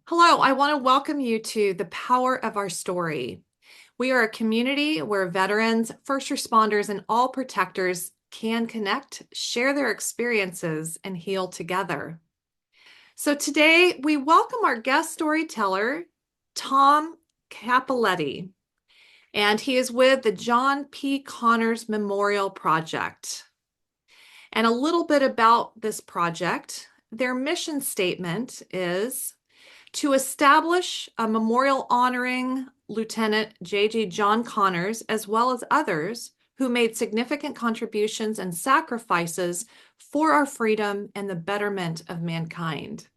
Hello, I want to welcome you to The Power of Our Story. We are a community where veterans, first responders, and all protectors can connect, share their experiences, and heal together. So today we welcome our guest storyteller, Tom Cappelletti, and he is with the John P. Connors Memorial Project. And a little bit about this project. Their mission statement is to establish a memorial honoring Lieutenant J.G. John Connors, as well as others who made significant contributions and sacrifices for our freedom and the betterment of mankind.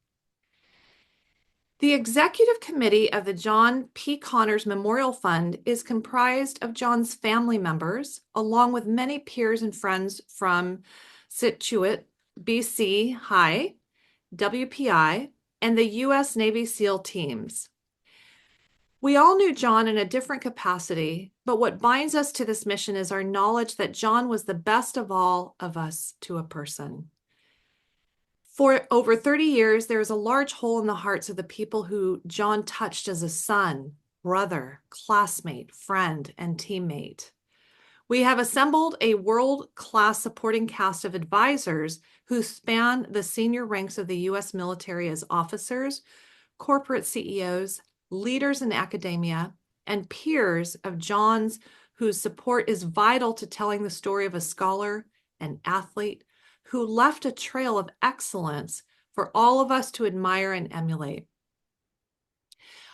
The executive committee of the John P. Connors Memorial Fund is comprised of John's family members, along with many peers and friends from Scituate, BC High, WPI, and the U.S. Navy SEAL teams. We all knew John in a different capacity, but what binds us to this mission is our knowledge that John was the best of all of us to a person. For over 30 years, there is a large hole in the hearts of the people who John touched as a son, brother, classmate, friend, and teammate. We have assembled a world-class supporting cast of advisors who span the senior ranks of the U.S. military as officers, corporate CEOs, leaders in academia, and peers of John's whose support is vital to telling the story of a scholar and athlete who left a trail of excellence for all of us to admire and emulate.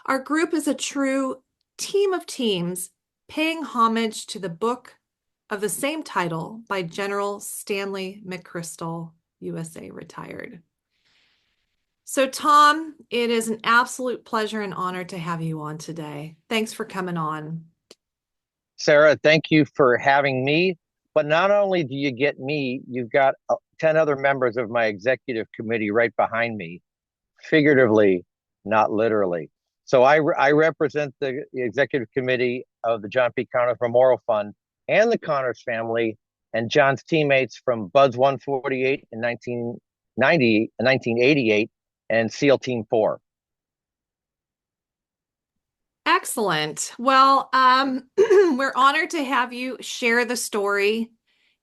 Our group is a true team of teams paying homage to the book of the same title by General Stanley McChrystal, USA retired. So, Tom, it is an absolute pleasure and honor to have you on today. Thanks for coming on. Sarah, thank you for having me. But not only do you get me, you've got 10 other members of my executive committee right behind me, figuratively, not literally. So I represent the executive committee of the John P. Connors Memorial Fund and the Connors family and John's teammates from Buds 148 in 1990 and 1988 and SEAL Team 4. Excellent. Well, we're honored to have you share the story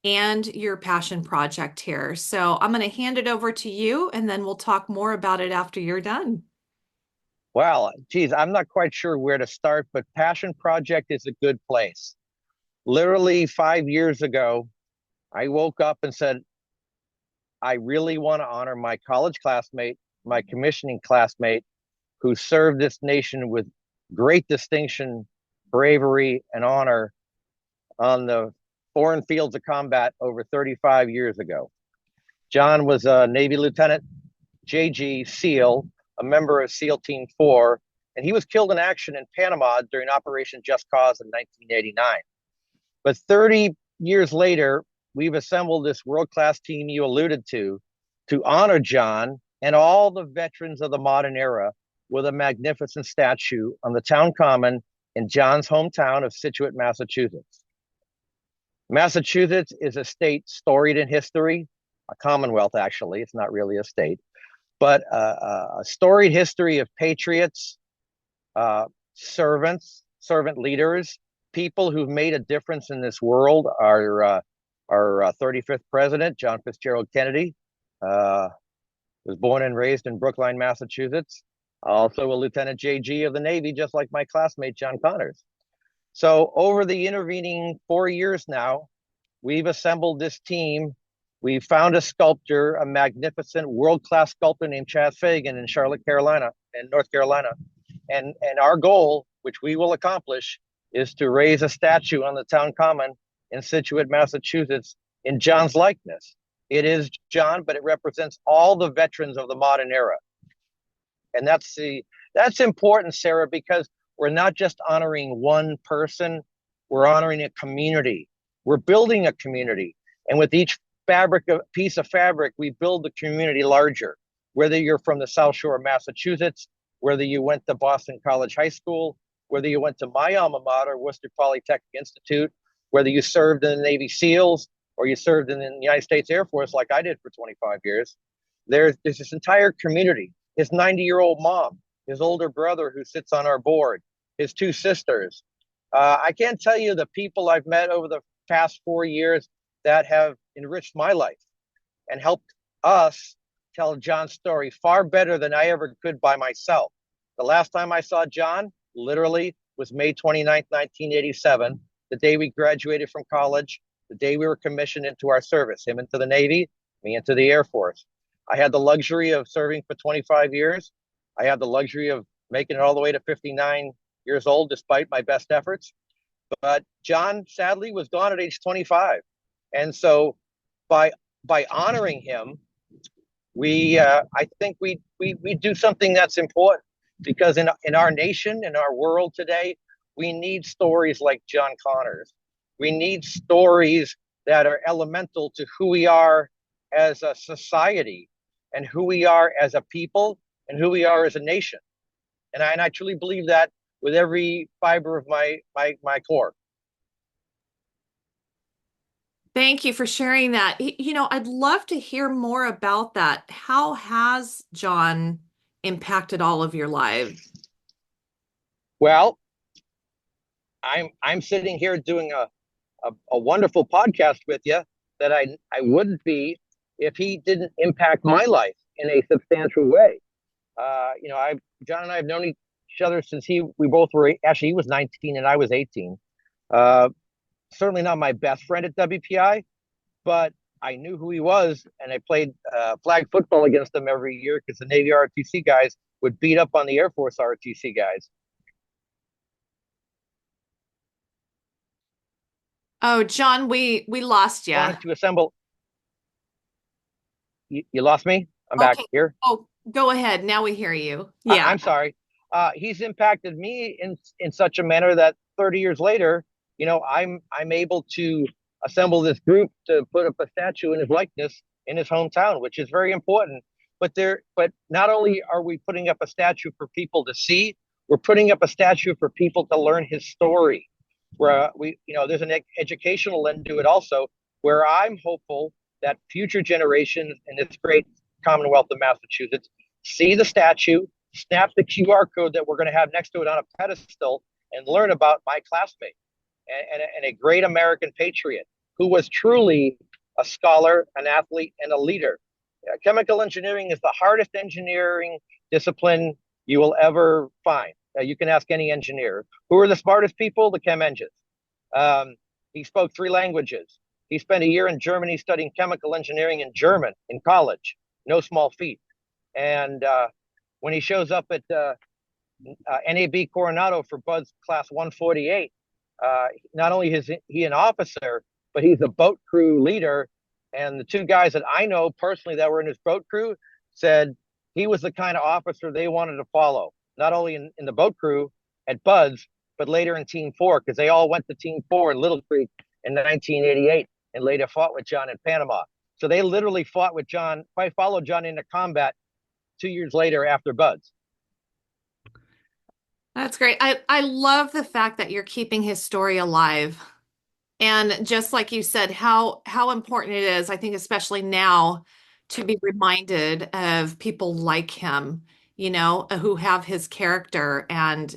and your passion project here. So I'm going to hand it over to you, and then we'll talk more about it after you're done. Well, geez, I'm not quite sure where to start, but Passion Project is a good place. Literally 5 years ago, I woke up and said, I really want to honor my college classmate, my commissioning classmate, who served this nation with great distinction, bravery, and honor on the foreign fields of combat over 35 years ago. John was a Navy Lieutenant, JG SEAL, a member of SEAL Team 4, and he was killed in action in Panama during Operation Just Cause in 1989. But 30 years later, we've assembled this world-class team you alluded to honor John and all the veterans of the modern era with a magnificent statue on the town common in John's hometown of Scituate, Massachusetts. Massachusetts is a state storied in history, a commonwealth actually, it's not really a state, but a storied history of patriots, servant leaders, people who've made a difference in this world. Our 35th president, John Fitzgerald Kennedy, was born and raised in Brookline, Massachusetts. Also a Lieutenant JG of the Navy, just like my classmate, John Connors. So over the intervening 4 years now, we've assembled this team. We found a sculptor, a magnificent world-class sculptor named Chad Fagan in Charlotte, Carolina, in North Carolina. And our goal, which we will accomplish, is to raise a statue on the town common in Scituate, Massachusetts, in John's likeness. It is John, but it represents all the veterans of the modern era. And that's important, Sarah, because we're not just honoring one person, we're honoring a community. We're building a community. And with each piece of fabric, we build the community larger. Whether you're from the South Shore of Massachusetts, whether you went to Boston College High School, whether you went to my alma mater, Worcester Polytechnic Institute, whether you served in the Navy SEALs or you served in the United States Air Force like I did for 25 years, there's this entire community. His 90-year-old mom his older brother who sits on our board, his two sisters. I can't tell you the people I've met over the past 4 years that have enriched my life and helped us tell John's story far better than I ever could by myself. The last time I saw John, literally, was May 29th, 1987, the day we graduated from college, the day we were commissioned into our service, him into the Navy, me into the Air Force. I had the luxury of serving for 25 years. I had the luxury of making it all the way to 59 years old, despite my best efforts. But John, sadly, was gone at age 25. And so by honoring him, I think we do something that's important, because in our nation, in our world today, we need stories like John Connor's. We need stories that are elemental to who we are as a society, and who we are as a people, and who we are as a nation. And I truly believe that with every fiber of my core. Thank you for sharing that. I'd love to hear more about that. How has John impacted all of your lives? Well, I'm sitting here doing a wonderful podcast with you that I wouldn't be if he didn't impact my life in a substantial way. I John and I have known each other since we both were, actually, he was 19 and I was 18. Uh, Certainly not my best friend at WPI, but I knew who he was, and I played flag football against him every year because the Navy ROTC guys would beat up on the Air Force ROTC guys. Oh, John, we lost you. Wanted to assemble. You lost me. I'm back Okay. here. Oh, go ahead. Now we hear you. Yeah. I'm sorry. He's impacted me in such a manner that 30 years later, I'm able to assemble this group to put up a statue in his likeness in his hometown, which is very important. But not only are we putting up a statue for people to see, we're putting up a statue for people to learn his story. Where there's an educational end to it also, where I'm hopeful that future generations in this great Commonwealth of Massachusetts see the statue, snap the QR code that we're going to have next to it on a pedestal, and learn about my classmate and a great American patriot who was truly a scholar, an athlete, and a leader. Chemical engineering is the hardest engineering discipline you will ever find. You can ask any engineer. Who are the smartest people? The chem engines. He spoke 3 languages. He spent a year in Germany studying chemical engineering in German in college. No small feat. And when he shows up at NAB Coronado for Bud's Class 148, not only is he an officer, but he's a boat crew leader. And the 2 guys that I know personally that were in his boat crew said he was the kind of officer they wanted to follow, not only in the boat crew at Bud's, but later in Team 4, because they all went to Team 4 in Little Creek in 1988 and later fought with John in Panama. So they literally fought with John, followed John into combat 2 years later after Bud's. That's great. I love the fact that you're keeping his story alive. And just like you said, how important it is, I think, especially now, to be reminded of people like him, who have his character and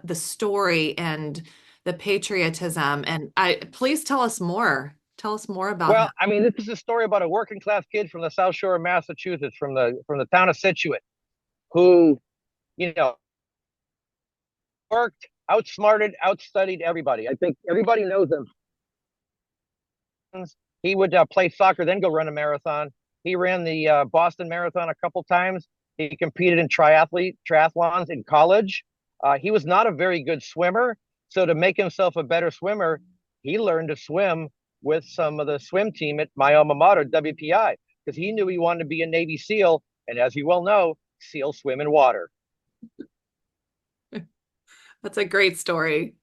the story and the patriotism. And please tell us more. Tell us more about him. Well, I mean, this is a story about a working class kid from the South Shore of Massachusetts, from the town of Scituate, who, worked, outsmarted, outstudied everybody. I think everybody knows him. He would play soccer, then go run a marathon. He ran the Boston Marathon a couple times. He competed in triathlons in college. He was not a very good swimmer. So to make himself a better swimmer, he learned to swim with some of the swim team at my alma mater, WPI, because he knew he wanted to be a Navy SEAL. And as you well know, SEALs swim in water. That's a great story.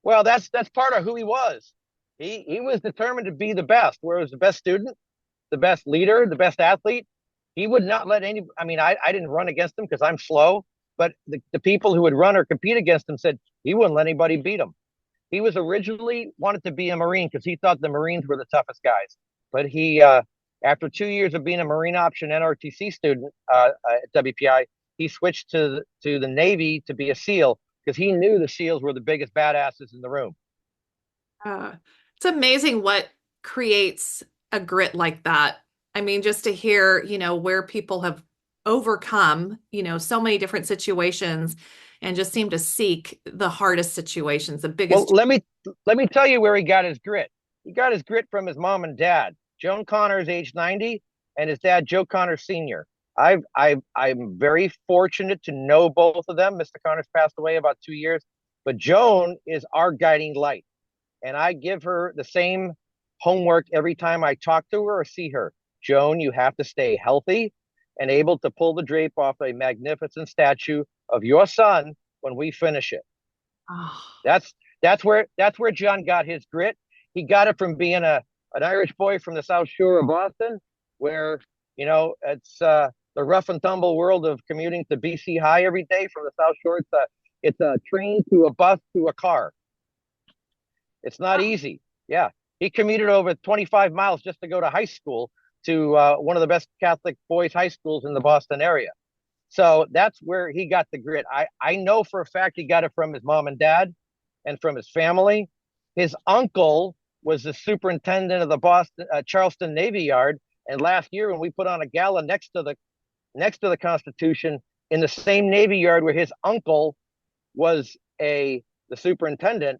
Well, that's part of who he was. He was determined to be the best, whereas the best student, the best leader, the best athlete, he would not let any. I mean, I didn't run against him because I'm slow, but the people who would run or compete against him said he wouldn't let anybody beat him. He was originally wanted to be a Marine because he thought the Marines were the toughest guys. But he, after 2 years of being a Marine option NRTC student at WPI, he switched to the Navy to be a SEAL because he knew the SEALs were the biggest badasses in the room. Uh, it's amazing what creates a grit like that. I mean, just to hear, where people have overcome, so many different situations and just seem to seek the hardest situations, the Well, biggest. let me tell you where he got his grit. He got his grit from his mom and dad. Joan Connors, age 90, and his dad, Joe Connors Sr. I'm very fortunate to know both of them. Mr. Connors passed away about 2 years, but Joan is our guiding light. And I give her the same homework every time I talk to her or see her. Joan, you have to stay healthy and able to pull the drape off a magnificent statue of your son when we finish it. Oh, That's that's where John got his grit. He got it from being a an Irish boy from the South Shore of Boston, where it's the rough and tumble world of commuting to BC High every day from the South Shore. It's a train to a bus to a car. It's not easy. Yeah, he commuted over 25 miles just to go to high school to one of the best Catholic boys' high schools in the Boston area. So that's where he got the grit. I know for a fact he got it from his mom and dad and from his family. His uncle was the superintendent of the Boston Charleston Navy Yard, and last year when we put on a gala next to the Constitution in the same Navy Yard where his uncle was a the superintendent,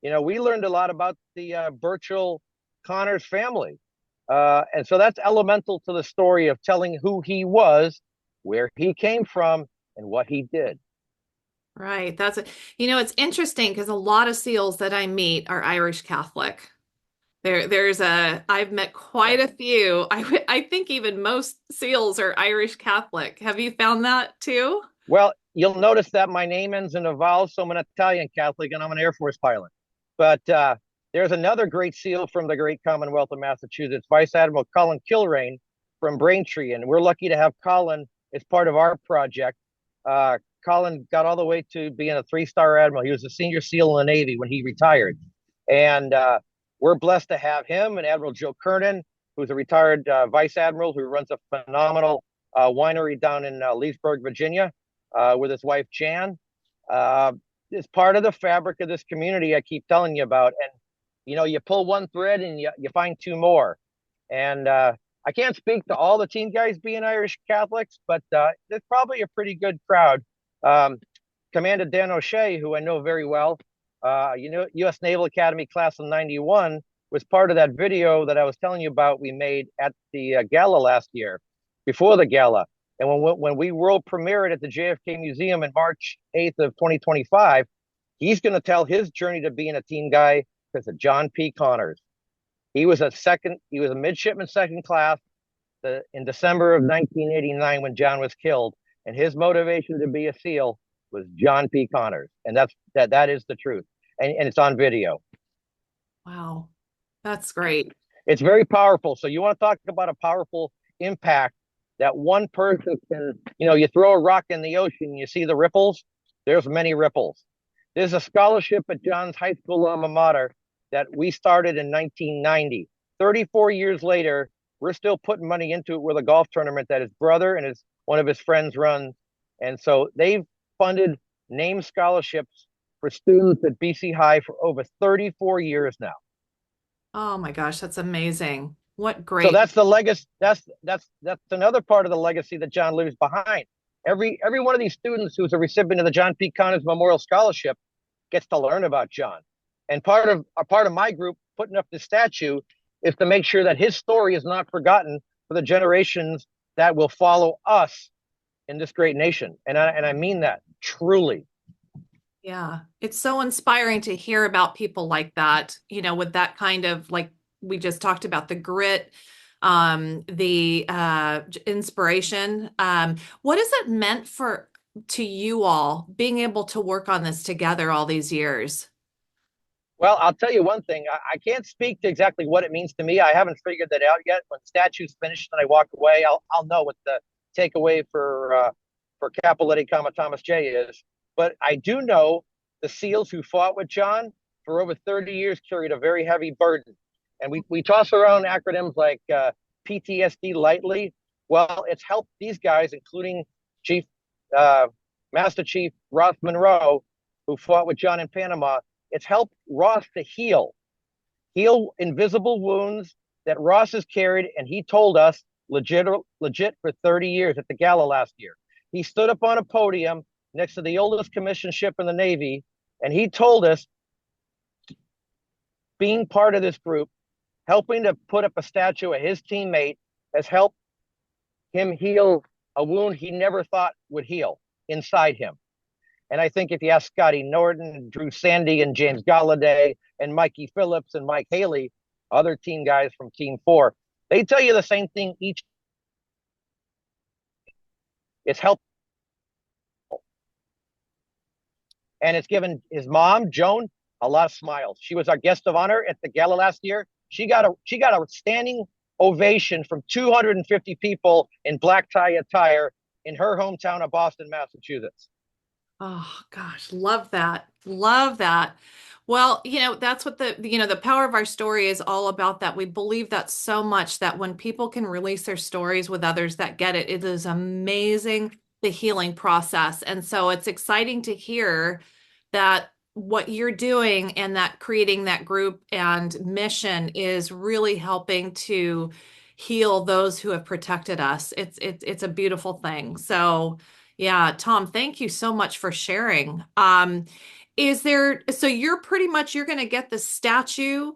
we learned a lot about the Burchell Connors family. And so that's elemental to the story of telling who he was, where he came from, and what he did. right. It's interesting because a lot of SEALs that I meet are Irish Catholic. I've met quite a few. I think even most SEALs are Irish Catholic. Have you found that too? Well, you'll notice that my name ends in a vowel, so I'm an Italian Catholic and I'm an Air Force pilot. But there's another great SEAL from the great Commonwealth of Massachusetts, Vice Admiral Colin Kilrain from Braintree. And we're lucky to have Colin as part of our project. Colin got all the way to being a three-star admiral. He was a senior SEAL in the Navy when he retired. And we're blessed to have him and Admiral Joe Kernan, who's a retired vice admiral who runs a phenomenal winery down in Leesburg, Virginia, with his wife, Jan. It's part of the fabric of this community I keep telling you about. And, you pull one thread and you find two more. And I can't speak to all the team guys being Irish Catholics, but there's probably a pretty good crowd. Um, Commander Dan O'Shea, who I know very well, U.S. Naval Academy class of 91, was part of that video that I was telling you about we made at the gala last year, before the gala. And when we world premiere it at the JFK Museum in March 8th of 2025, he's going to tell his journey to being a team guy because of John P. Connors. He was a midshipman second class in December of 1989 when John was killed. And his motivation to be a SEAL was John P. Connors. And that is the truth. And it's on video. Wow, that's great. It's very powerful. So you want to talk about a powerful impact that one person can, you throw a rock in the ocean, and you see the ripples. There's many ripples. There's a scholarship at John's high school alma mater that we started in 1990. 34 years later, we're still putting money into it with a golf tournament that his brother and one of his friends run. And so they've funded name scholarships for students at BC High for over 34 years now. Oh my gosh, that's amazing. What So great. that's the legacy. That's another part of the legacy that John leaves behind. Every one of these students who's a recipient of the John P. Connors Memorial Scholarship gets to learn about John. And part of my group putting up the statue is to make sure that his story is not forgotten for the generations that will follow us in this great nation. And I mean that truly. Yeah, it's so inspiring to hear about people like that, with that kind of, like we just talked about, the grit, the inspiration. What has it meant to you all being able to work on this together all these years? Well, I'll tell you one thing. I can't speak to exactly what it means to me. I haven't figured that out yet. When the statue's finished and I walk away, I'll know what the takeaway for Cappelletti, Thomas J is. But I do know the SEALs who fought with John for over 30 years carried a very heavy burden. And we toss around acronyms like PTSD lightly. Well, it's helped these guys, including Chief Master Chief Ross Monroe, who fought with John in Panama. It's helped Ross to heal invisible wounds that Ross has carried, and he told us legit for 30 years at the gala last year. He stood up on a podium next to the oldest commissioned ship in the Navy, and he told us being part of this group, helping to put up a statue of his teammate, has helped him heal a wound he never thought would heal inside him. And I think if you ask Scotty Norton, Drew Sandy, and James Galladay, and Mikey Phillips, and Mike Haley, other team guys from Team 4, they tell you the same thing each. It's helped. And it's given his mom, Joan, a lot of smiles. She was our guest of honor at the gala last year. She got a standing ovation from 250 people in black tie attire in her hometown of Boston, Massachusetts. Oh gosh, love that. Love that. Well, that's what the power of our story is all about, that we believe that so much that when people can release their stories with others that get it, it is amazing, the healing process. And so it's exciting to hear that what you're doing and that creating that group and mission is really helping to heal those who have protected us. It's a beautiful thing. So yeah, Tom, thank you so much for sharing. So you're going to get the statue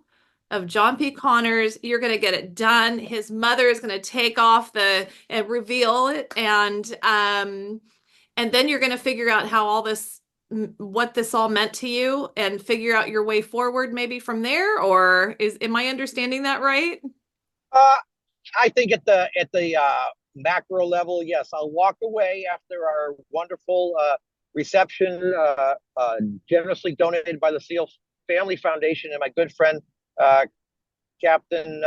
of John P. Connors. You're going to get it done. His mother is going to take off and reveal it. And then you're going to figure out how what this all meant to you and figure out your way forward maybe from there, or am I understanding that right? Uh, I think at the macro level, yes, I'll walk away after our wonderful reception, generously donated by the SEAL Family Foundation and my good friend uh, Captain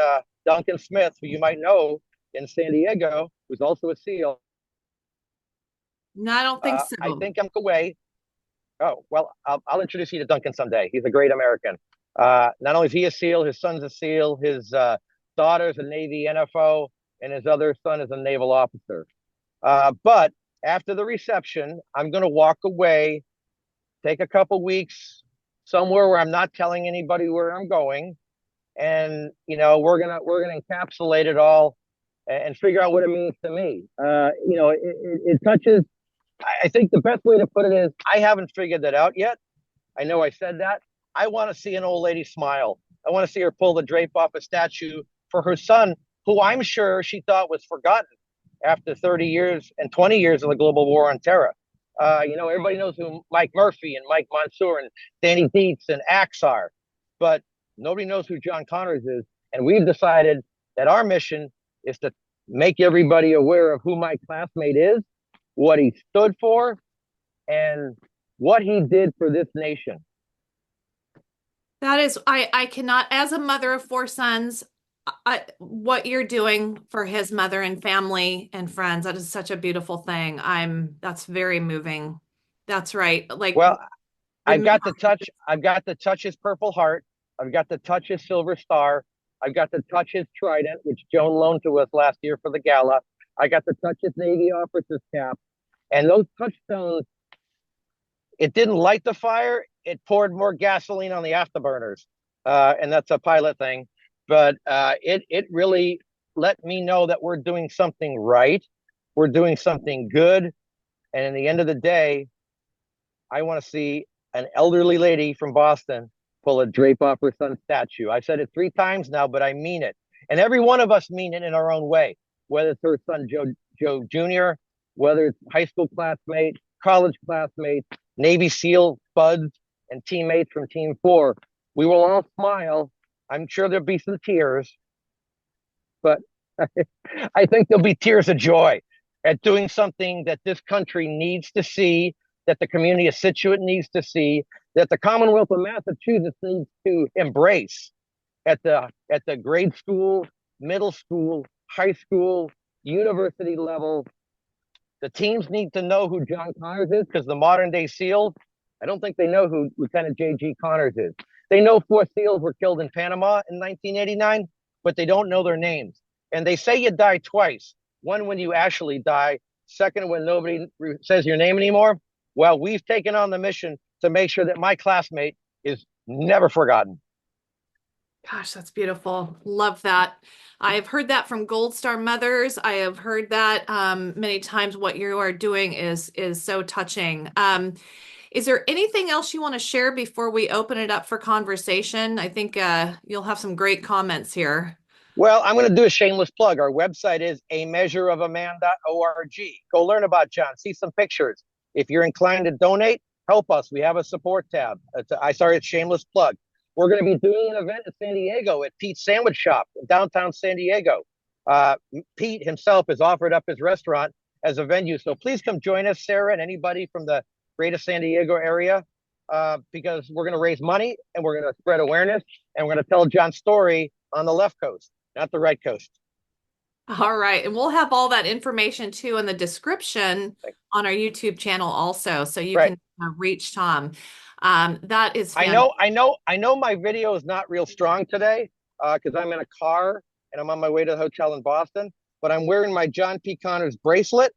Duncan Smith, who you might know in San Diego, who's also a SEAL. No, I don't think I so. think I'm away. Oh well, I'll introduce you to Duncan someday. He's a great American. Not only is he a SEAL, his son's a SEAL, his daughter's a Navy NFO, and his other son is a naval officer. But after the reception, I'm going to walk away, take a couple weeks somewhere where I'm not telling anybody where I'm going, and we're gonna encapsulate it all and figure out what it means to me. It touches. I think the best way to put it is I haven't figured that out yet. I know I said that. I want to see an old lady smile. I want to see her pull the drape off a statue for her son, who I'm sure she thought was forgotten after 30 years and 20 years of the global war on terror. Everybody knows who Mike Murphy and Mike Mansour and Danny Dietz and Axe are, but nobody knows who John Connors is. And we've decided that our mission is to make everybody aware of who my classmate is, what he stood for, and what he did for this nation. That is, I cannot, as a mother of four sons, what you're doing for his mother and family and friends, that is such a beautiful thing. That's very moving. That's right. Like, Well, I've remember, got to touch. I've got to touch his Purple Heart. I've got to touch his Silver Star. I've got to touch his Trident, which Joan loaned to us last year for the gala. I got to touch his Navy officer's cap, and those touchstones. It didn't light the fire. It poured more gasoline on the afterburners, and that's a pilot thing. But it really let me know that we're doing something right. We're doing something good, and in the end of the day, I want to see an elderly lady from Boston pull a drape off her son's statue. I've said it 3 times now, but I mean it. And every one of us mean it in our own way, whether it's her son, Joe Jr., whether it's high school classmate, college classmates, Navy SEAL buds, and teammates from Team 4. We will all smile. I'm sure there'll be some tears, but I think there'll be tears of joy at doing something that this country needs to see, that the community of Scituate needs to see, that the Commonwealth of Massachusetts needs to embrace at the grade school, middle school, high school, university level. The teams need to know who John Connors is, because the modern day SEALs, I don't think they know who Lieutenant J.G. Connors is. They know 4 SEALs were killed in Panama in 1989, but they don't know their names. And they say you die twice. One when you actually die, Second, when nobody says your name anymore. Well, we've taken on the mission to make sure that my classmate is never forgotten. Gosh, that's beautiful. Love that. I have heard that from Gold Star mothers. I have heard that many times. What you are doing is so touching. Is there anything else you want to share before we open it up for conversation? I think you'll have some great comments here. Well, I'm going to do a shameless plug. Our website is ameasureofaman.org. Go learn about John, see some pictures. If you're inclined to donate, help us. We have a support tab. It's a shameless plug. We're going to be doing an event in San Diego at Pete's Sandwich Shop in downtown San Diego. Pete himself has offered up his restaurant as a venue. So please come join us, Sarah, and anybody from the greater San Diego area, because we're going to raise money and we're going to spread awareness and we're going to tell John's story on the left coast, not the right coast. All right. And we'll have all that information too in the description on our YouTube channel also, so you Right. can reach Tom. That is fantastic. I know my video is not real strong today because I'm in a car and I'm on my way to the hotel in Boston, but I'm wearing my John P. Connors bracelet,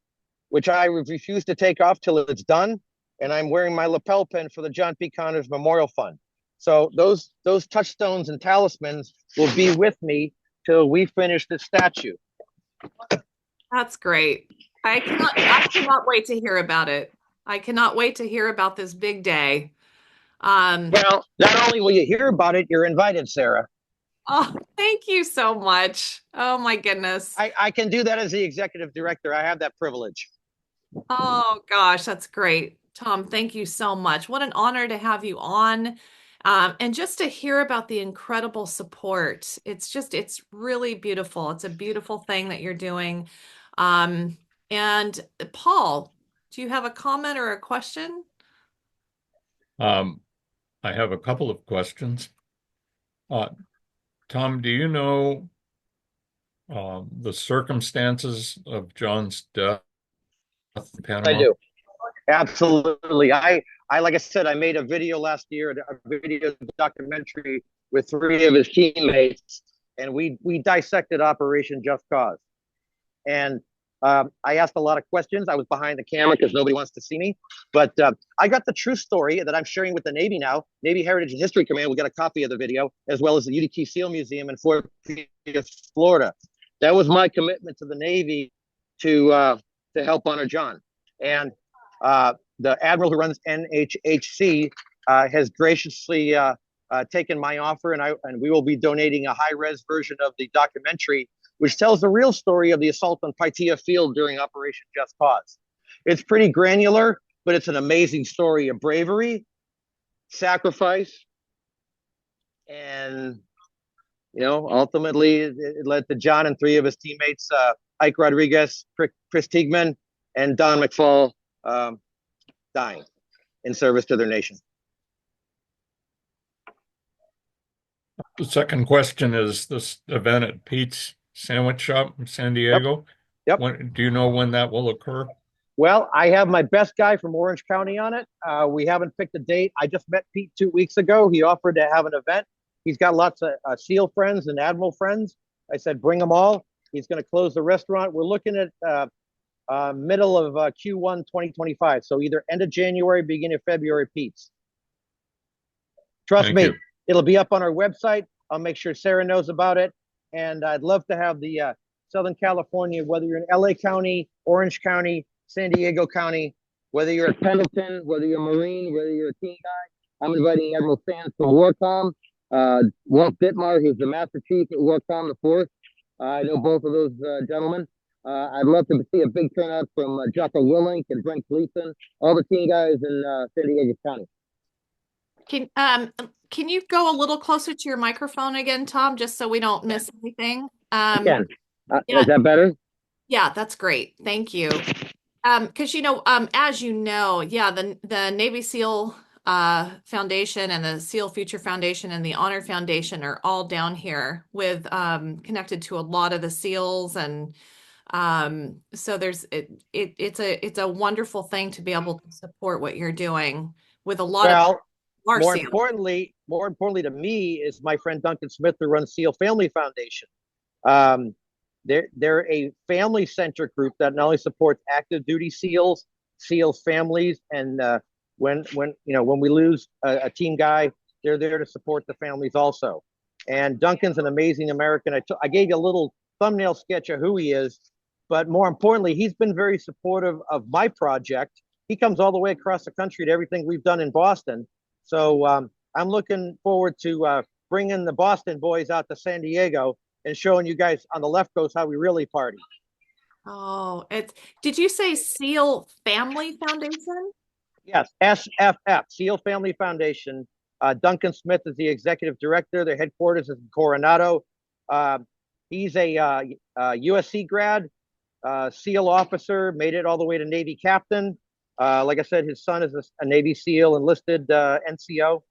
which I refuse to take off till it's done. And I'm wearing my lapel pin for the John P. Connors Memorial Fund. So those touchstones and talismans will be with me till we finish the statue. That's great. I cannot wait to hear about it. I cannot wait to hear about this big day. Well, not only will you hear about it, you're invited, Sarah. Oh, thank you so much. Oh my goodness. I can do that as the executive director. I have that privilege. Oh gosh, that's great. Tom, thank you so much. What an honor to have you on. And just to hear about the incredible support. It's really beautiful. It's a beautiful thing that you're doing. And Paul, do you have a comment or a question? Um, I have a couple of questions. Tom, do you know the circumstances of John's death in I Panama? do. Absolutely. Like I said, I made a video last year, a video documentary with 3 of his teammates, and we dissected Operation Just Cause. And I asked a lot of questions. I was behind the camera because nobody wants to see me. But I got the true story that I'm sharing with the Navy now. Navy Heritage and History Command will get a copy of the video, as well as the UDT SEAL Museum in Fort Pierce, Florida. That was my commitment to the Navy to help honor John. And the admiral who runs NHHC has graciously taken my offer, and we will be donating a high-res version of the documentary, which tells the real story of the assault on Paitilla Field during Operation Just Cause. It's pretty granular, but it's an amazing story of bravery, sacrifice, and ultimately it led to John and 3 of his teammates, Ike Rodriguez, Chris Teagman, and Don McFall, dying in service to their nation. The second question is this event at Pete's Sandwich Shop in San Diego. Yep. Do you know when that will occur? Well, I have my best guy from Orange County on it. We haven't picked a date. I just met Pete 2 weeks ago. He offered to have an event. He's got lots of SEAL friends and Admiral friends. I said, bring them all. He's going to close the restaurant. We're looking at middle of Q1 2025. So either end of January, beginning of February, Pete's. Trust me, it'll be up on our website. I'll make sure Sarah knows about it. And I'd love to have the Southern California, whether you're in LA County, Orange County, San Diego County, whether you're a Pendleton, whether you're a Marine, whether you're a team guy. I'm inviting Admiral Sands from Warcom, Walt Dittmar, who's the Master Chief at Warcom, the 4th. I know both of those gentlemen. I'd love to see a big turnout from Jocko Willink and Brent Gleason, all the team guys in San Diego County. Can you go a little closer to your microphone again, Tom, just so we don't miss anything? Yeah. Yeah. Is that better? Yeah, that's great. Thank you. Because as you know, yeah, the Navy SEAL Foundation and the SEAL Future Foundation and the Honor Foundation are all down here with connected to a lot of the SEALs, and so it's a wonderful thing to be able to support what you're doing with a lot of our more SEALs. importantly to me is my friend Duncan Smith, who runs SEAL Family Foundation. They're a family-centric group that not only supports active duty SEALs, SEALs families, and when we lose a team guy, they're there to support the families also. And Duncan's an amazing American. I gave you a little thumbnail sketch of who he is, but more importantly, he's been very supportive of my project. He comes all the way across the country to everything we've done in Boston. So I'm looking forward to bringing the Boston boys out to San Diego and showing you guys on the left coast how we really party. Oh, did you say SEAL Family Foundation? Yes, SFF, SEAL Family Foundation. Duncan Smith is the executive director. Their headquarters is in Coronado. He's a USC grad, SEAL officer, made it all the way to Navy captain. Like I said, his son is a Navy SEAL, enlisted NCO.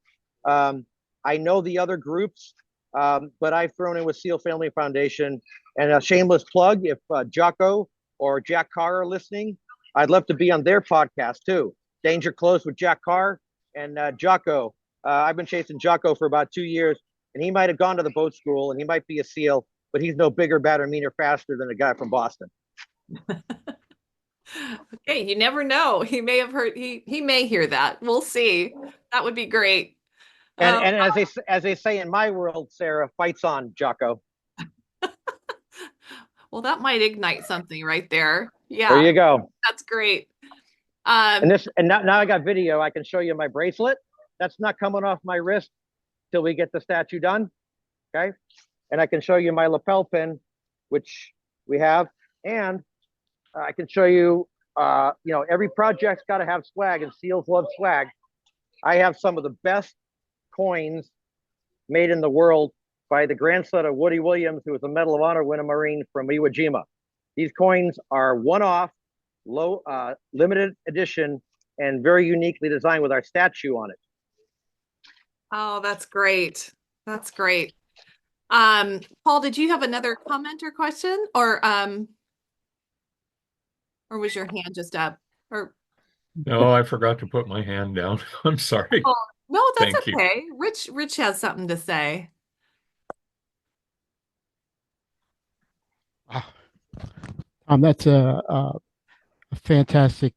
I know the other groups, but I've thrown in with SEAL Family Foundation. And a shameless plug, if Jocko or Jack Carr are listening, I'd love to be on their podcast too. Danger Close with Jack Carr and Jocko. I've been chasing Jocko for about 2 years, and he might have gone to the boat school, and he might be a SEAL, but he's no bigger, badder, meaner, faster than a guy from Boston. Okay, you never know. He may have heard. He may hear that. We'll see. That would be great. And as they say in my world, Sarah, fights on, Jocko. Well, that might ignite something right there. Yeah, there you go. That's great. And now I got video. I can show you my bracelet. That's not coming off my wrist till we get the statue done. Okay. And I can show you my lapel pin, which we have. And I can show you, every project's got to have swag, and SEALs love swag. I have some of the best coins made in the world by the grandson of Woody Williams, who was a Medal of Honor winning Marine from Iwo Jima. These coins are one-off, limited edition, and very uniquely designed with our statue on it. Oh, that's great. That's great. Paul, did you have another comment or question, or was your hand just up? Or No, I forgot to put my hand down. I'm sorry. oh, no, that's Thank you. okay. Rich has something to say. That's a fantastic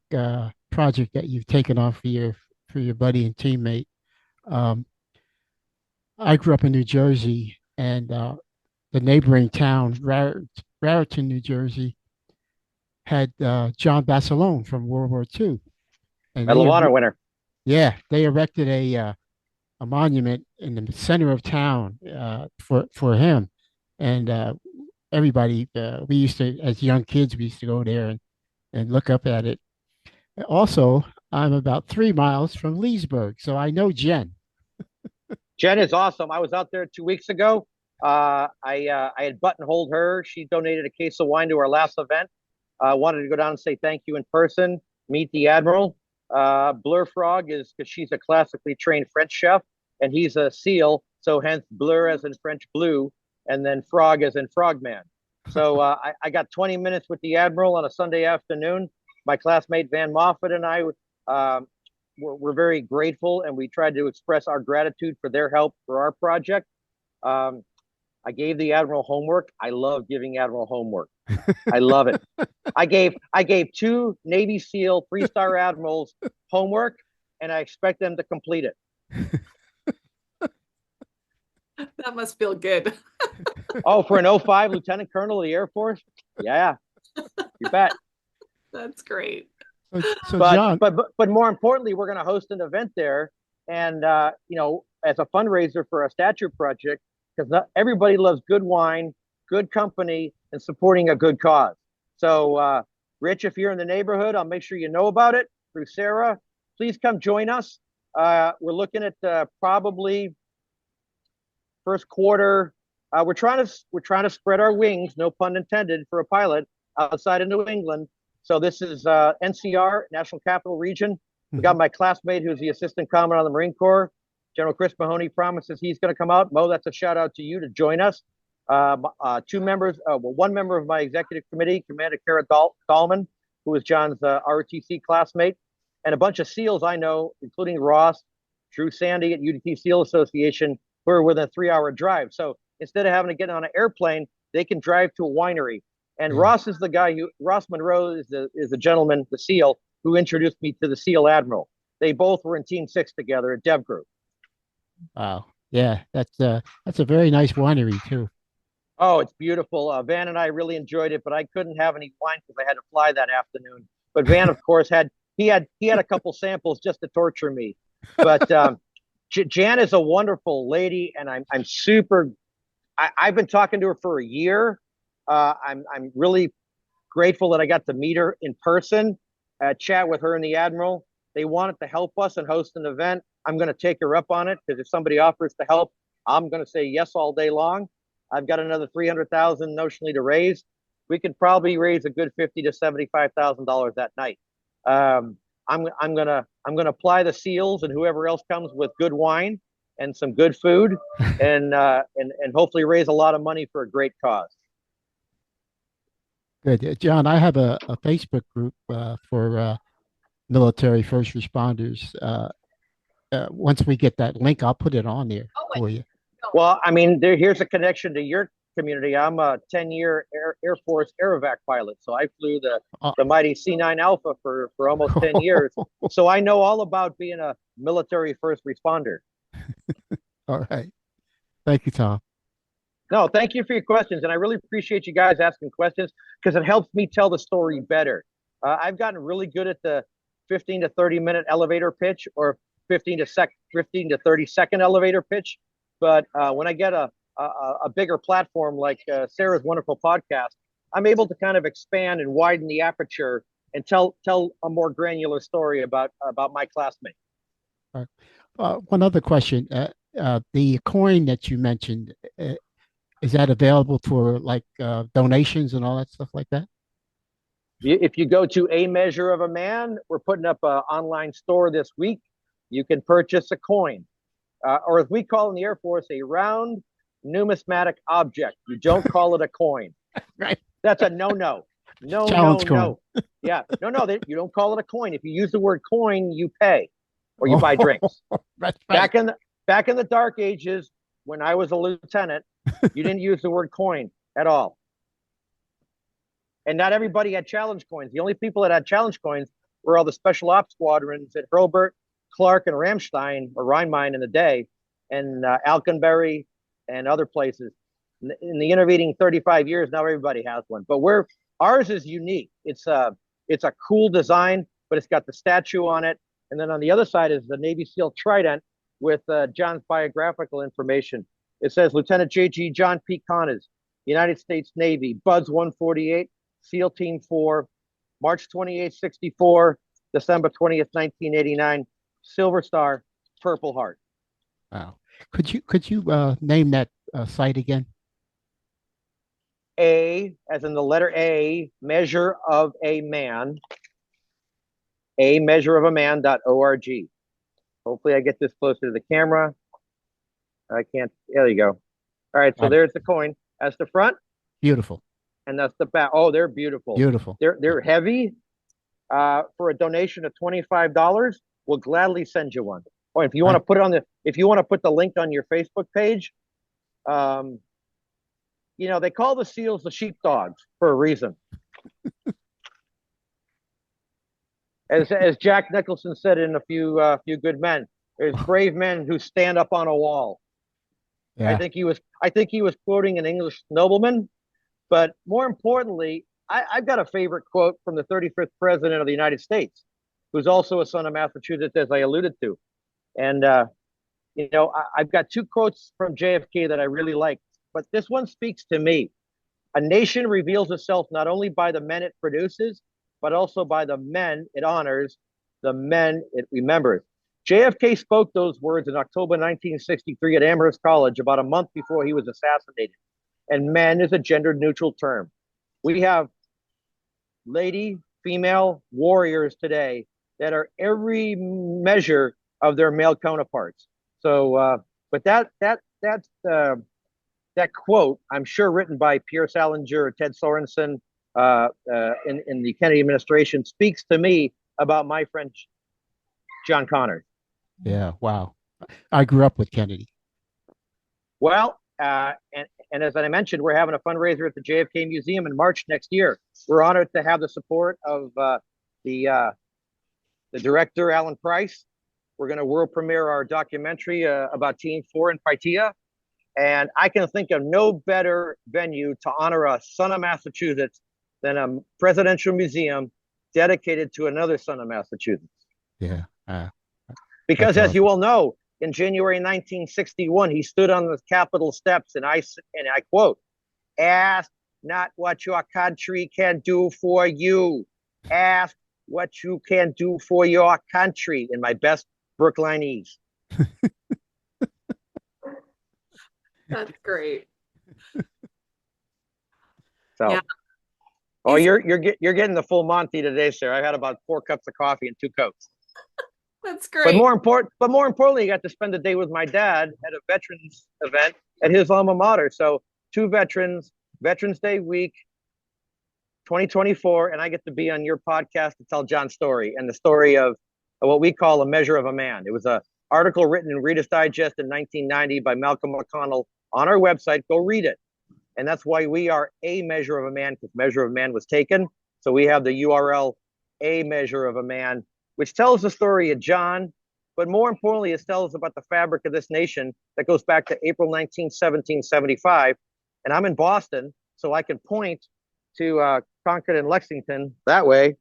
project that you've taken on for your buddy and teammate. I grew up in New Jersey, and the neighboring town, Raritan, New Jersey, had John Basilone from World War II. And Medal of Honor winner. Yeah, they erected a monument in the center of town for him, and everybody, we used to, as young kids, we used to go there and look up at it. Also, I'm about 3 miles from Leesburg, so I know Jen. Jen is awesome. I was out there 2 weeks ago. I had buttonholed her. She donated a case of wine to our last event. I wanted to go down and say thank you in person, meet the Admiral. Blur Frog is because she's a classically trained French chef, and he's a SEAL, so hence Blur as in French blue, and then Frog as in Frogman. So I got 20 minutes with the Admiral on a Sunday afternoon. My classmate Van Moffat and I were very grateful, and we tried to express our gratitude for their help for our project. I gave the Admiral homework. I love giving Admiral homework. I love it. I gave 2 Navy SEAL 3-star admirals homework, and I expect them to complete it. That must feel good. Oh, for an 05 Lieutenant Colonel of the Air Force? Yeah, you bet. That's great. John, but more importantly, we're going to host an event there, and as a fundraiser for our statue project, because everybody loves good wine, good company, and supporting a good cause. So, Rich, if you're in the neighborhood, I'll make sure you know about it through Sarah. Please come join us. We're looking at probably first quarter. We're trying to spread our wings, no pun intended, for a pilot outside of New England. So this is NCR, National Capital Region. We got my classmate who's the Assistant Commandant of the Marine Corps. General Chris Mahoney promises he's going to come out. Mo, that's a shout out to you to join us. 2 members, one member of my executive committee, Commander Kara Dahlman, who is John's ROTC classmate, and a bunch of SEALs I know, including Ross, Drew Sandy at UDT SEAL Association, who are within a 3-hour drive. So instead of having to get on an airplane, they can drive to a winery. And Yeah. Ross Monroe is the gentleman, the SEAL, who introduced me to the SEAL Admiral. They both were in Team 6 together at Dev Group. Wow. Yeah, that's a very nice winery too. Oh, it's beautiful. Van and I really enjoyed it, but I couldn't have any wine because I had to fly that afternoon. But Van, of course, had a couple samples just to torture me. But Jan is a wonderful lady, and I'm super. I've been talking to her for a year. I'm really grateful that I got to meet her in person, chat with her and the Admiral. They wanted to help us and host an event. I'm going to take her up on it because if somebody offers to help, I'm going to say yes all day long. I've got another 300,000 notionally to raise. We could probably raise a good $50,000 to $75,000 that night. I'm gonna apply the seals and whoever else comes with good wine and some good food, and hopefully raise a lot of money for a great cause. Good. John, I have a Facebook group for military first responders. Once we get that link, I'll put it on there for you. Well, I mean, here's a connection to your community. I'm a 10-year Air Force Aerovac pilot, so I flew the mighty C9 Alpha for almost 10 years. So I know all about being a military first responder. All right. Thank you, Tom. No, thank you for your questions, and I really appreciate you guys asking questions because it helps me tell the story better. I've gotten really good at the 15 to 30-minute elevator pitch or 15 to 30-second elevator pitch. But when I get a bigger platform like Sarah's wonderful podcast, I'm able to kind of expand and widen the aperture and tell a more granular story about my classmate. One other question. The coin that you mentioned, is that available for like donations and all that stuff like that? If you go to A Measure of a Man, we're putting up an online store this week. You can purchase a coin, or as we call in the Air Force, a round numismatic object. You don't call it a coin. Right. That's a no-no. No, Challenge coin. no. Yeah, no. You don't call it a coin. If you use the word coin, you pay or you buy drinks. That's right. Back in the dark ages, when I was a lieutenant, you didn't use the word coin at all. And not everybody had challenge coins. The only people that had challenge coins were all the special ops squadrons at Hurlburt, Clark, and Ramstein, or Rheinmain in the day, and Alconbury and other places. In the intervening 35 years, now everybody has one. But ours is unique. It's a cool design, but it's got the statue on it. And then on the other side is the Navy SEAL trident with John's biographical information. It says Lieutenant J.G. John P. Connors, United States Navy, Buds 148, SEAL Team 4, March 28, 64, December 20th, 1989, Silver Star, Purple Heart. Wow. Could you name that site again? A, as in the letter A, Measure of a Man, A Measure of a Man.org. Hopefully I get this closer to the camera. I can't. There you go. All right, so there's the coin. That's the front. Beautiful. And that's the back. Oh, they're beautiful. Beautiful. They're heavy. For a donation of $25, we'll gladly send you one. Or if you want to put the link on your Facebook page, they call the SEALs the sheepdogs for a reason. As Jack Nicholson said in a few Good Men, there's brave men who stand up on a wall. Yeah. I think he was quoting an English nobleman, but more importantly, I've got a favorite quote from the 35th president of the United States, who's also a son of Massachusetts, as I alluded to. And I've got two quotes from JFK that I really like, but this one speaks to me. A nation reveals itself not only by the men it produces, but also by the men it honors, the men it remembers. JFK spoke those words in October 1963 at Amherst College, about a month before he was assassinated. And men is a gender-neutral term. We have lady, female warriors today that are every measure of their male counterparts. So, but that quote, I'm sure written by Pierre Salinger or Ted Sorensen in the Kennedy administration, speaks to me about my friend John Connors. Yeah, wow. I grew up with Kennedy. Well, and And as I mentioned, we're having a fundraiser at the JFK Museum in March next year. We're honored to have the support of the director, Alan Price. We're going to world premiere our documentary about Team 4 in Paitea. And I can think of no better venue to honor a son of Massachusetts than a presidential museum dedicated to another son of Massachusetts. Yeah. Because That's as you awesome. all know, in January 1961, he stood on the Capitol steps and I quote, "Ask not what your country can do for you. Ask what you can do for your country," in my best Brooklinese. That's great. So, Yeah. oh, Is you're getting the full Monty today, sir. I had about 4 cups of coffee and 2 Cokes. That's But great. more importantly, you got to spend the day with my dad at a veterans event at his alma mater. So 2 veterans, Veterans Day week, 2024, and I get to be on your podcast to tell John's story and the story of what we call a measure of a man. It was an article written in Reader's Digest in 1990 by Malcolm McConnell on our website. Go read it. And that's why we are a measure of a man, because measure of man was taken. So we have the URL, a measure of a man, which tells the story of John, but more importantly, it tells about the fabric of this nation that goes back to April 19th, 1775. And I'm in Boston, so I can point to Concord and Lexington that way,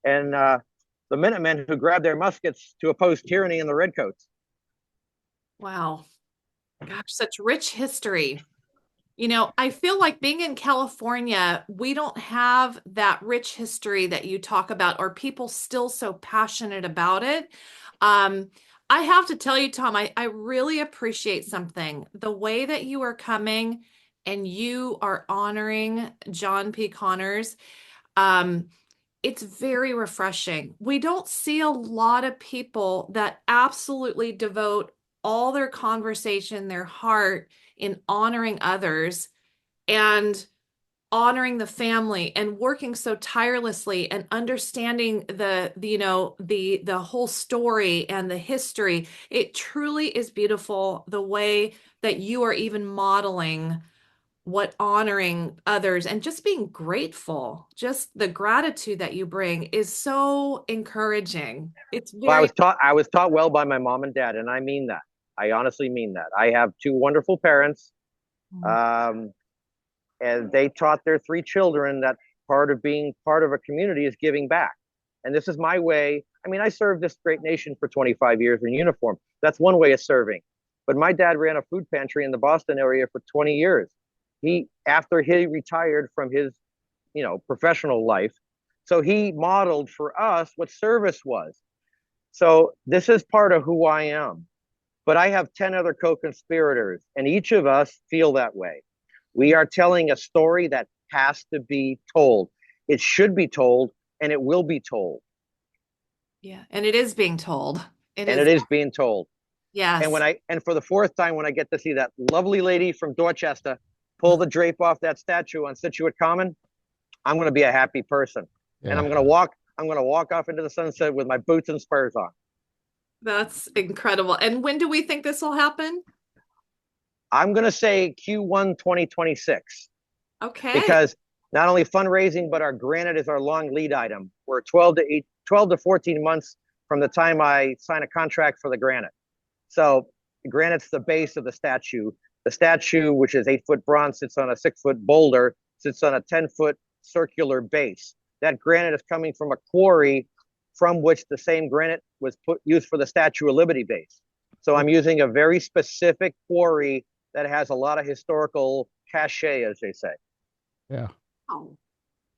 and the Minutemen who grabbed their muskets to oppose tyranny in the Redcoats. Wow. Gosh, such rich history. I feel like being in California, we don't have that rich history that you talk about, or people still so passionate about it. I have to tell you, Tom, I really appreciate something. The way that you are coming and you are honoring John P. Connors. Um, it's very refreshing. We don't see a lot of people that absolutely devote all their conversation, their heart in honoring others and honoring the family and working so tirelessly and understanding the whole story and the history. It truly is beautiful the way that you are even modeling what honoring others and just being grateful, just the gratitude that you bring is so encouraging. It's Well, very I was taught well by my mom and dad, and I mean that. I honestly mean that. I have 2 wonderful parents, um, and they taught their 3 children that part of being part of a community is giving back. And this is my way. I mean, I served this great nation for 25 years in uniform. That's one way of serving. But my dad ran a food pantry in the Boston area for 20 years. After he retired from his, professional life, so he modeled for us what service was. So this is part of who I am. But I have 10 other co-conspirators, and each of us feel that way. We are telling a story that has to be told. It should be told, and it will be told. Yeah, and it is being told. It And is, it is being told. yes. And for the 4th time, when I get to see that lovely lady from Dorchester pull the drape off that statue on Scituate Common, I'm going to be a happy person. Yeah. And I'm going to walk off into the sunset with my boots and spurs on. That's incredible. And when do we think this will happen? I'm going to say Q1 2026. Okay. Because not only fundraising, but our granite is our long lead item. We're 12 to 14 months from the time I sign a contract for the granite. So granite's the base of the statue. The statue, which is 8-foot bronze, sits on a 6-foot boulder, sits on a 10-foot circular base. That granite is coming from a quarry from which the same granite was used for the Statue of Liberty base. So I'm using a very specific quarry that has a lot of historical cachet, as they say. Yeah. Oh,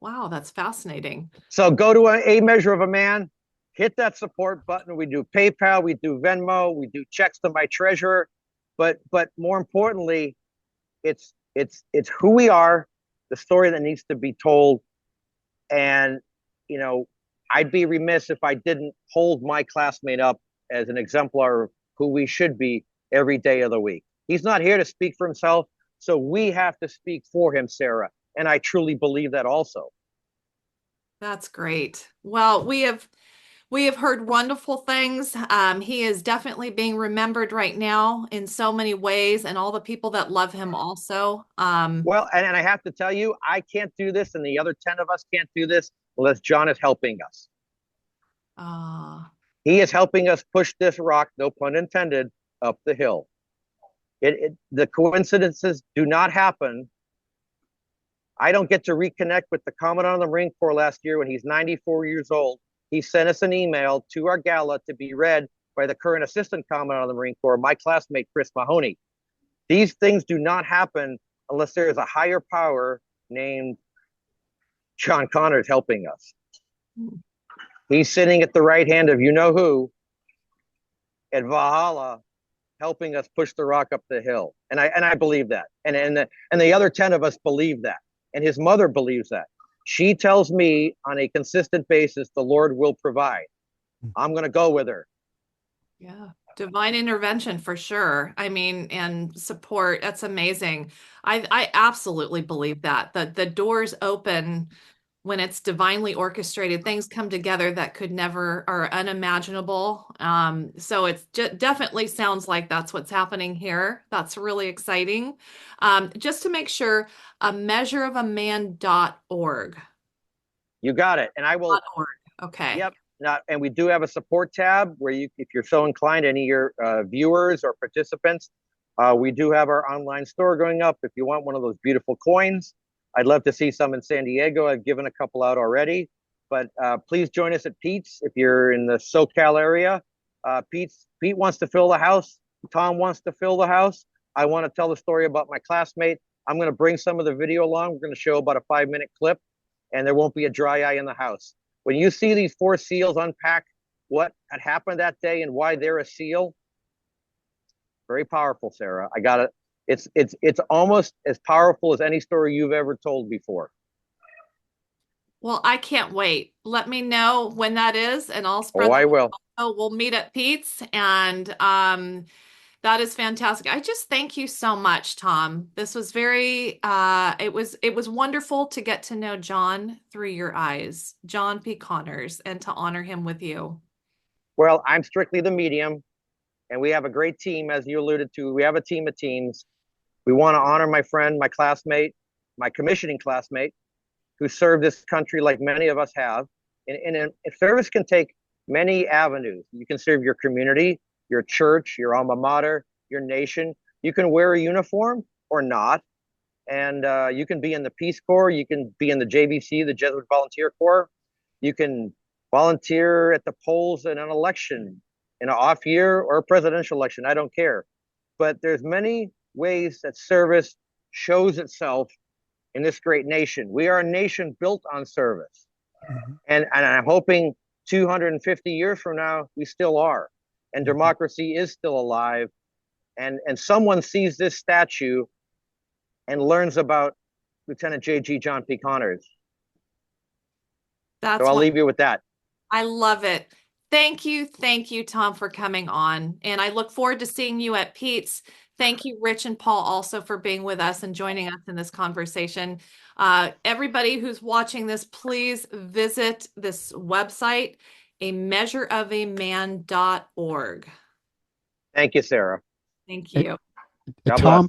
wow, that's fascinating. So go to a measure of a man, hit that support button. We do PayPal, we do Venmo, we do checks to my treasurer. But more importantly, it's who we are, the story that needs to be told. And, I'd be remiss if I didn't hold my classmate up as an exemplar of who we should be every day of the week. He's not here to speak for himself, so we have to speak for him, Sarah. And I truly believe that also. That's great. Well, We have heard wonderful things. He is definitely being remembered right now in so many ways, and all the people that love him also. Well, and I have to tell you, I can't do this, and the other 10 of us can't do this unless John is helping us. Uh, He is helping us push this rock, no pun intended, up the hill. The coincidences do not happen. I don't get to reconnect with the Commandant of the Marine Corps last year when he's 94 years old. He sent us an email to our gala to be read by the current Assistant Commandant of the Marine Corps, my classmate, Chris Mahoney. These things do not happen unless there is a higher power named John Connors helping us. He's sitting at the right hand of you-know-who at Valhalla, helping us push the rock up the hill. And I believe that. And the other 10 of us believe that. And his mother believes that. She tells me on a consistent basis, the Lord will provide. I'm going to go with her. yeah, divine intervention for sure. I mean, and support. That's amazing. I absolutely believe that the doors open when it's divinely orchestrated. Things come together that could never are unimaginable. So it's definitely sounds like that's what's happening here. That's really exciting. Just to make sure, a measureofaman.org. You got it. And I will. .org. Okay. Yep. And we do have a support tab where you, if you're so inclined, any of your viewers or participants, we do have our online store going up. If you want one of those beautiful coins, I'd love to see some in San Diego. I've given a couple out already, but please join us at Pete's if you're in the SoCal area. Pete wants to fill the house. Tom wants to fill the house. I want to tell the story about my classmate. I'm going to bring some of the video along. We're going to show about a 5-minute clip, and there won't be a dry eye in the house. When you see these 4 SEALs unpack what had happened that day and why they're a SEAL, very powerful, Sarah. I got it. It's almost as powerful as any story you've ever told before. Well, I can't wait. Let me know when that is, and I'll spread. Oh, I will. Oh, we'll meet at Pete's, and that is fantastic. I just thank you so much, Tom. This was very it was wonderful to get to know John through your eyes, John P. Connors, and to honor him with you. Well, I'm strictly the medium, and we have a great team, as you alluded to. We have a team of teams. We want to honor my friend, my classmate, my commissioning classmate, who served this country like many of us have. And service can take many avenues. You can serve your community, your church, your alma mater, your nation. You can wear a uniform or not. And you can be in the Peace Corps. You can be in the JVC, the Jesuit Volunteer Corps. You can volunteer at the polls in an election, in an off year or a presidential election. I don't care. But there's many ways that service shows itself in this great nation. We are a nation built on service. Mm-hmm. And I'm hoping 250 years from now, we still are. And democracy is still alive. And someone sees this statue and learns about Lieutenant J.G. John P. Connors. So I'll leave you with that. I love it. Thank you, Tom, for coming on. And I look forward to seeing you at Pete's. Thank you, Rich and Paul, also for being with us and joining us in this conversation. Everybody who's watching this, please visit this website, ameasureofaman.org. Thank you, Sarah. Thank you. Tom,